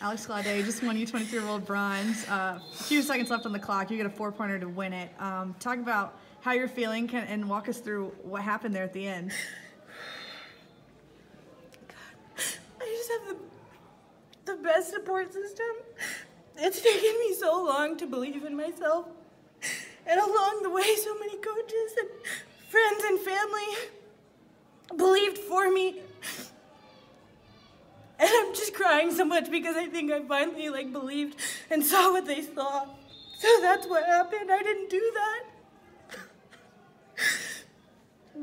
Alex Glaude just won U23 World bronze. A few seconds left on the clock. You get a 4-pointer to win it. Talk about how you're feeling and walk us through what happened there at the end. I just have the best support system. It's taken me so long to believe in myself. And along the way, so many coaches and friends and family believed for me. And I'm just crying so much because I think I finally believed and saw what they saw. So that's what happened. I didn't do that.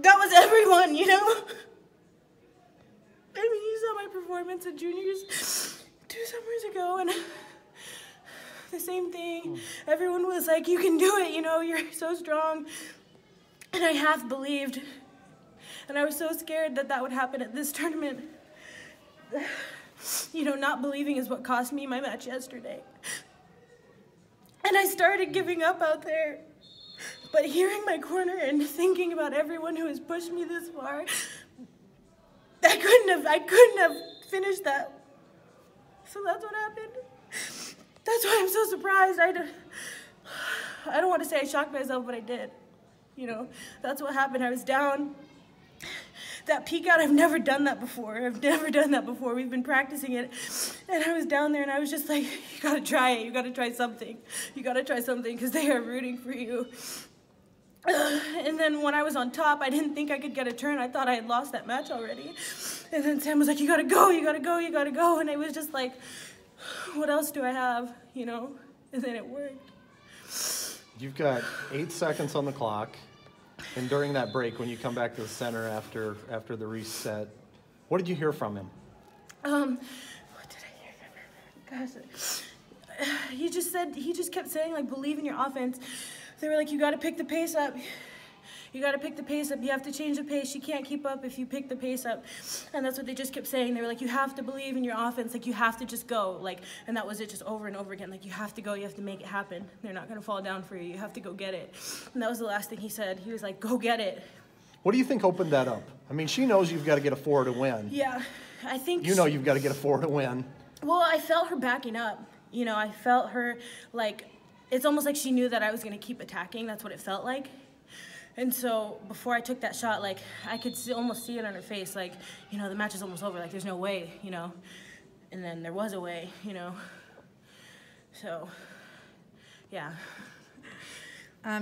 That was everyone, you know? I mean, you saw my performance at juniors 2 summers ago, and the same thing. Everyone was like, you can do it, you know, you're so strong. And I half believed. And I was so scared that that would happen at this tournament. You know, not believing is what cost me my match yesterday. And I started giving up out there. But hearing my corner and thinking about everyone who has pushed me this far, I couldn't have finished that. So that's what happened. That's why I'm so surprised. I don't want to say I shocked myself, but I did. You know, that's what happened. I was down. That peek out, I've never done that before. I've never done that before. We've been practicing it. And I was down there and I was just like, you gotta try it. You gotta try something. You gotta try something because they are rooting for you. And then when I was on top, I didn't think I could get a turn. I thought I had lost that match already. And then Sam was like, you gotta go, you gotta go, you gotta go. And I was just like, what else do I have, you know? And then it worked. You've got 8 seconds on the clock. And during that break, when you come back to the center after the reset, what did you hear from him? What did I hear from him? Gosh, he just kept saying, like, believe in your offense. They were like, you got to pick the pace up. You got to pick the pace up. You have to change the pace. You can't keep up if you pick the pace up. And that's what they just kept saying. They were like, you have to believe in your offense. Like, you have to just go. Like, and that was it, just over and over again. Like, you have to go. You have to make it happen. They're not going to fall down for you. You have to go get it. And that was the last thing he said. He was like, go get it. What do you think opened that up? I mean, she knows you've got to get a 4 to win. Yeah, I think... You know you've got to get a 4 to win. Well, I felt her backing up. You know, I felt her, like, it's almost like she knew that I was going to keep attacking. That's what it felt like. And so before I took that shot, like, I could almost see it on her face, like, you know, the match is almost over, like, there's no way, you know. And then there was a way, you know. So, yeah.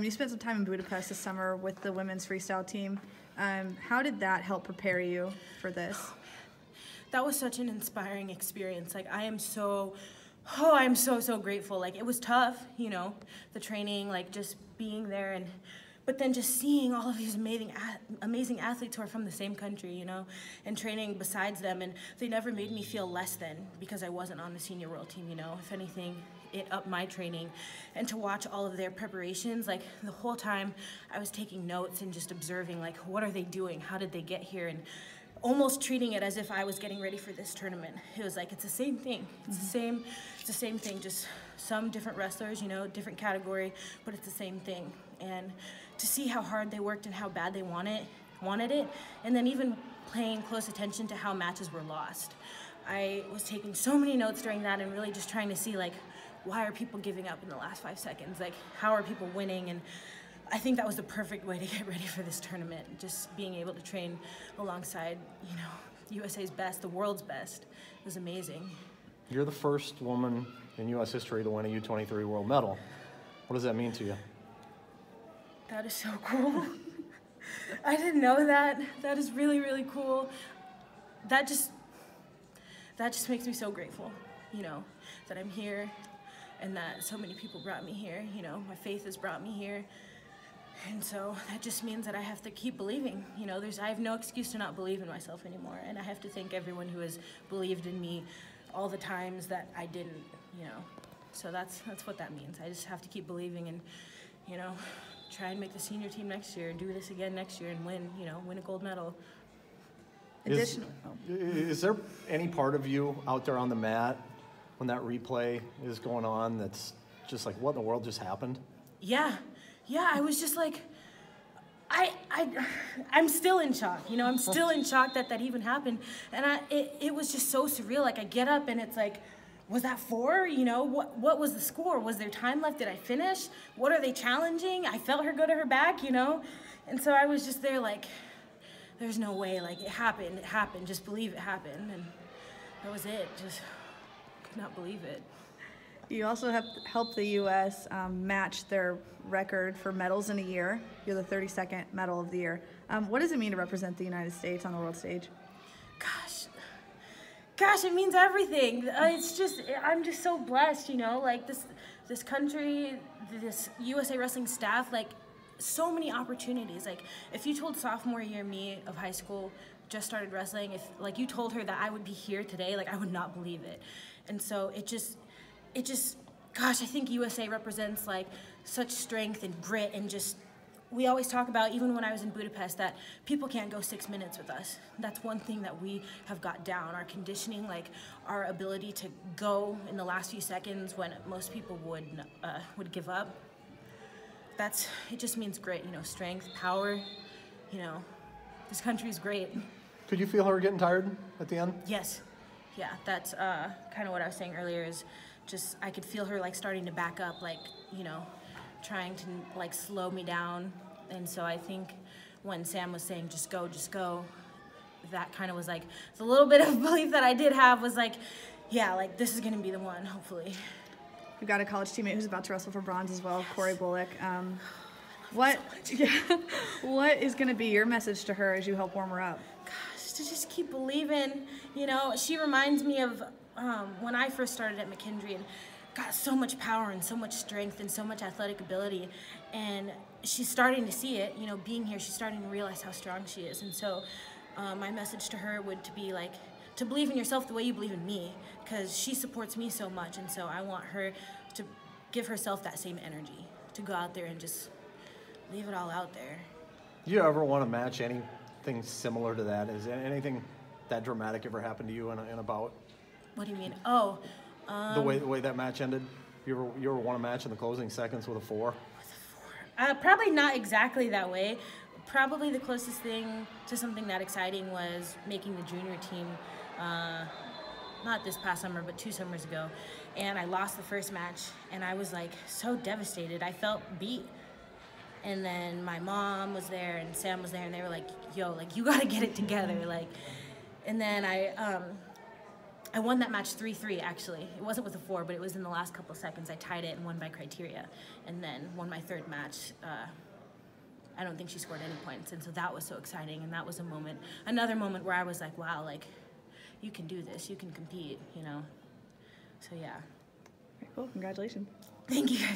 You spent some time in Budapest this summer with the women's freestyle team. How did that help prepare you for this? That was such an inspiring experience. Like, I'm so grateful. Like, it was tough, you know, the training, like, just being there, but then just seeing all of these amazing athletes who are from the same country, you know, and training besides them, and they never made me feel less than because I wasn't on the senior world team, you know. If anything, it upped my training. And to watch all of their preparations, like, the whole time I was taking notes and just observing, like, what are they doing? How did they get here? And almost treating it as if I was getting ready for this tournament. It was like, it's the same thing. It's the same thing, just some different wrestlers, you know, different category, but it's the same thing. And to see how hard they worked and how bad they wanted it, and then even paying close attention to how matches were lost. I was taking so many notes during that and really just trying to see, like, why are people giving up in the last 5 seconds? Like, how are people winning? And I think that was the perfect way to get ready for this tournament, just being able to train alongside, you know, USA's best, the world's best. It was amazing. You're the first woman in U.S. history to win a U23 World medal. What does that mean to you? That is so cool. I didn't know that. That is really, really cool. That just makes me so grateful, you know, that I'm here and that so many people brought me here. You know, my faith has brought me here. And so that just means that I have to keep believing. You know, I have no excuse to not believe in myself anymore. And I have to thank everyone who has believed in me all the times that I didn't, you know. So that's what that means. I just have to keep believing and, you know, try and make the senior team next year and do this again next year and win, you know, win a gold medal. Is there any part of you out there on the mat when that replay is going on that's just like, what in the world just happened? Yeah, I was just like, I'm still in shock, you know, I'm still in shock that even happened. And it was just so surreal. Like, I get up and it's like, was that 4? You know, what was the score? Was there time left? Did I finish? What are they challenging? I felt her go to her back, you know? And so I was just there like, there's no way, like it happened, just believe it happened. And that was it, just could not believe it. You also have helped the U.S. Match their record for medals in a year. You're the 32nd medal of the year. What does it mean to represent the United States on the world stage? Gosh, it means everything. It's just, I'm just so blessed, you know, like this country, this USA Wrestling staff, like so many opportunities. Like if you told sophomore year me of high school, just started wrestling, if like you told her that I would be here today, like I would not believe it. And so it just, gosh, I think USA represents like such strength and grit and just, we always talk about, even when I was in Budapest, that people can't go 6 minutes with us. That's one thing that we have got down. Our conditioning, like our ability to go in the last few seconds when most people would give up. It just means grit, you know, strength, power, you know. This country is great. Could you feel her getting tired at the end? Yes. Yeah, that's kind of what I was saying earlier is just, I could feel her like starting to back up, like, you know, trying to like slow me down. And so I think when Sam was saying just go, that kind of was like the little bit of belief that I did have was like, yeah, like this is gonna be the one, hopefully. You've got a college teammate who's about to wrestle for bronze as well, Corey Bullock. What is gonna be your message to her as you help warm her up? Gosh, to just keep believing, you know. She reminds me of when I first started at McKendree and got so much power and so much strength and so much athletic ability, and she's starting to see it, you know, being here, she's starting to realize how strong she is. And so my message to her would to be like, to believe in yourself the way you believe in me, because she supports me so much, and so I want her to give herself that same energy, to go out there and just leave it all out there. Do you ever want to match anything similar to that? Is anything that dramatic ever happened to you in a bout? What do you mean? Oh, the way that match ended? You ever won a match in the closing seconds with a 4? Probably not exactly that way. Probably the closest thing to something that exciting was making the junior team, not this past summer, but 2 summers ago. And I lost the first match, and I was like so devastated. I felt beat. And then my mom was there, and Sam was there, and they were like, yo, like, you gotta get it together. Like, and then I won that match 3-3, actually. It wasn't with a 4, but it was in the last couple seconds. I tied it and won by criteria, and then won my 3rd match. I don't think she scored any points, and so that was so exciting, and that was a moment, another moment where I was like, wow, like, you can do this, you can compete, you know? So, yeah. Very cool, congratulations. Thank you, guys.